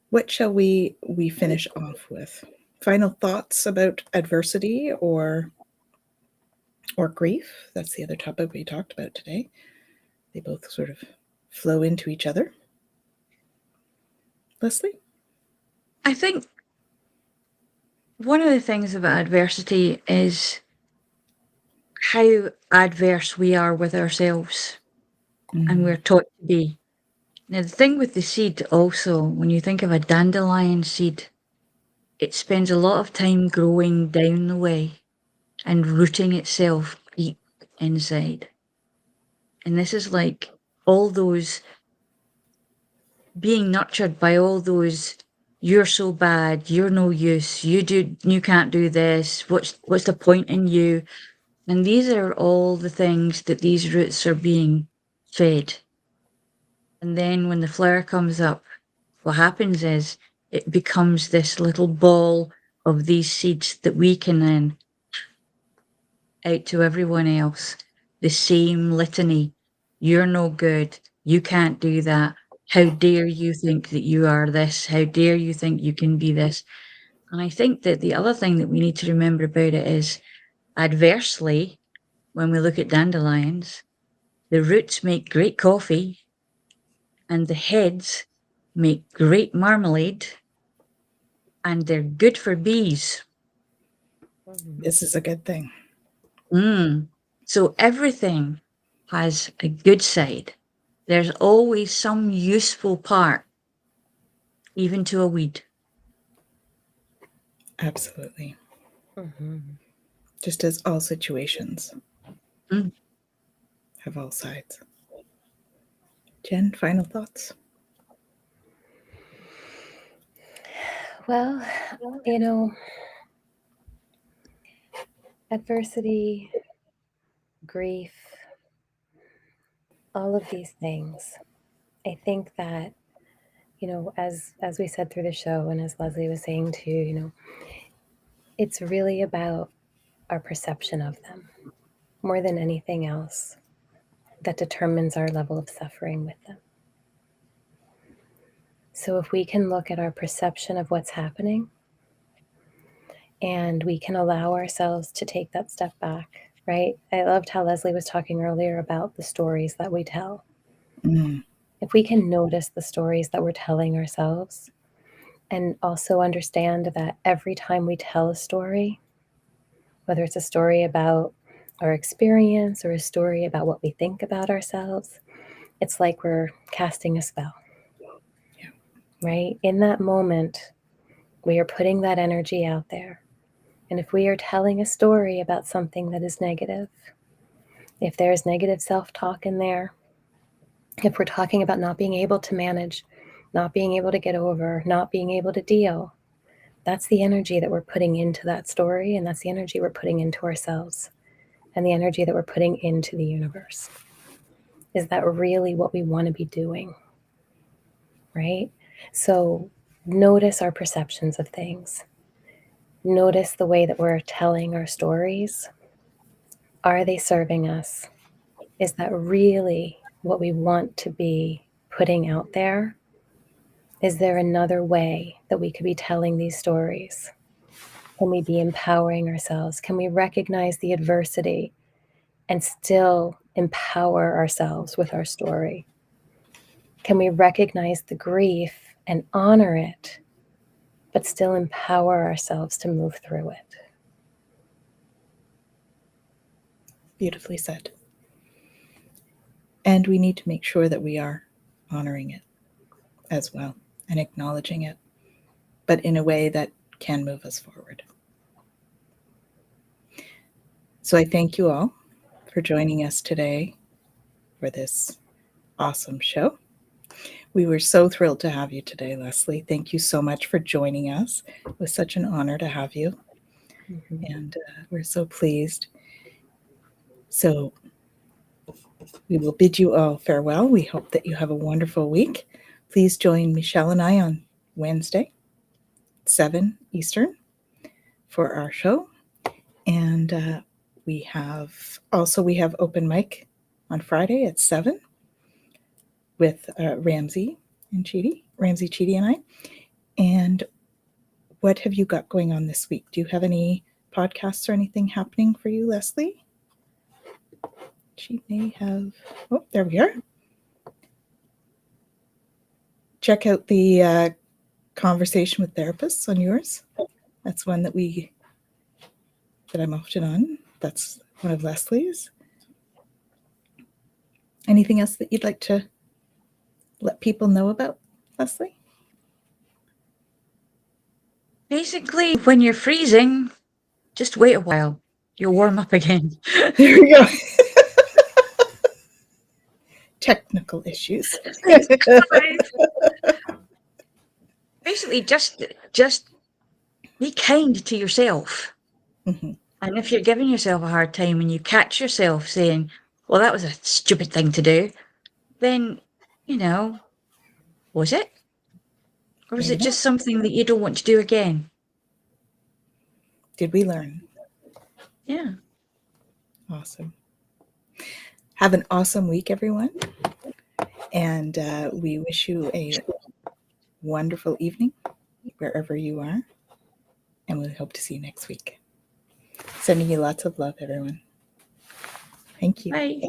what shall we finish off with? Final thoughts about adversity or grief? That's the other topic we talked about today. They both sort of flow into each other. Leslie? I think one of the things about adversity is how adverse we are with ourselves, and we're taught to be. Now, the thing with the seed also, when you think of a dandelion seed, it spends a lot of time growing down the way and rooting itself deep inside. And this is like all those being nurtured by all those, you're so bad, you're no use, you can't do this, what's the point in you? And these are all the things that these roots are being fed. And then when the flower comes up, what happens is it becomes this little ball of these seeds that we can then out to everyone else. The same litany. You're no good. You can't do that. How dare you think that you are this? How dare you think you can be this? And I think that the other thing that we need to remember about it is adversely, when we look at dandelions, the roots make great coffee and the heads make great marmalade and they're good for bees. This is a good thing. So everything has a good side. There's always some useful part, even to a weed. Absolutely. Mm-hmm. Just as all situations Mm. have all sides. Jen, final thoughts? Well, adversity, grief, all of these things. I think that, as we said through the show, and as Leslie was saying too, it's really about our perception of them more than anything else that determines our level of suffering with them. So if we can look at our perception of what's happening, and we can allow ourselves to take that step back, right? I loved how Leslie was talking earlier about the stories that we tell. Mm. If we can notice the stories that we're telling ourselves, and also understand that every time we tell a story, whether it's a story about our experience or a story about what we think about ourselves, it's like we're casting a spell. Yeah. Right? In that moment, we are putting that energy out there. And if we are telling a story about something that is negative, if there's negative self-talk in there, if we're talking about not being able to manage, not being able to get over, not being able to deal, that's the energy that we're putting into that story, and that's the energy we're putting into ourselves, and the energy that we're putting into the universe. Is that really what we want to be doing? Right? So notice our perceptions of things. Notice the way that we're telling our stories. Are they serving us? Is that really what we want to be putting out there? Is there another way that we could be telling these stories? Can we be empowering ourselves? Can we recognize the adversity and still empower ourselves with our story? Can we recognize the grief and honor it, but still empower ourselves to move through it? Beautifully said. And we need to make sure that we are honoring it as well and acknowledging it, but in a way that can move us forward. So I thank you all for joining us today for this awesome show. We were so thrilled to have you today, Leslie. Thank you so much for joining us. It was such an honor to have you. Mm-hmm. And we're so pleased. So we will bid you all farewell. We hope that you have a wonderful week. Please join Michelle and I on Wednesday, 7 Eastern, for our show. And we have open mic on Friday at 7 with Ramsey Cheedy and I. And what have you got going on this week? Do you have any podcasts or anything happening for you, Leslie? She may have. Oh, there we are. Check out the conversation with therapists on yours. That's one that I'm often on. That's one of Leslie's. Anything else that you'd like to let people know about, Leslie? Basically, when you're freezing, just wait a while. You'll warm up again. There we go. Technical issues. Basically, just be kind to yourself. Mm-hmm. And if you're giving yourself a hard time and you catch yourself saying, well, that was a stupid thing to do, then, was it? Or is Maybe it just not. something that you don't want to do again? Did we learn? Yeah. Awesome. Have an awesome week, everyone. And we wish you a wonderful evening wherever you are. And we hope to see you next week. Sending you lots of love, everyone. Thank you. Bye.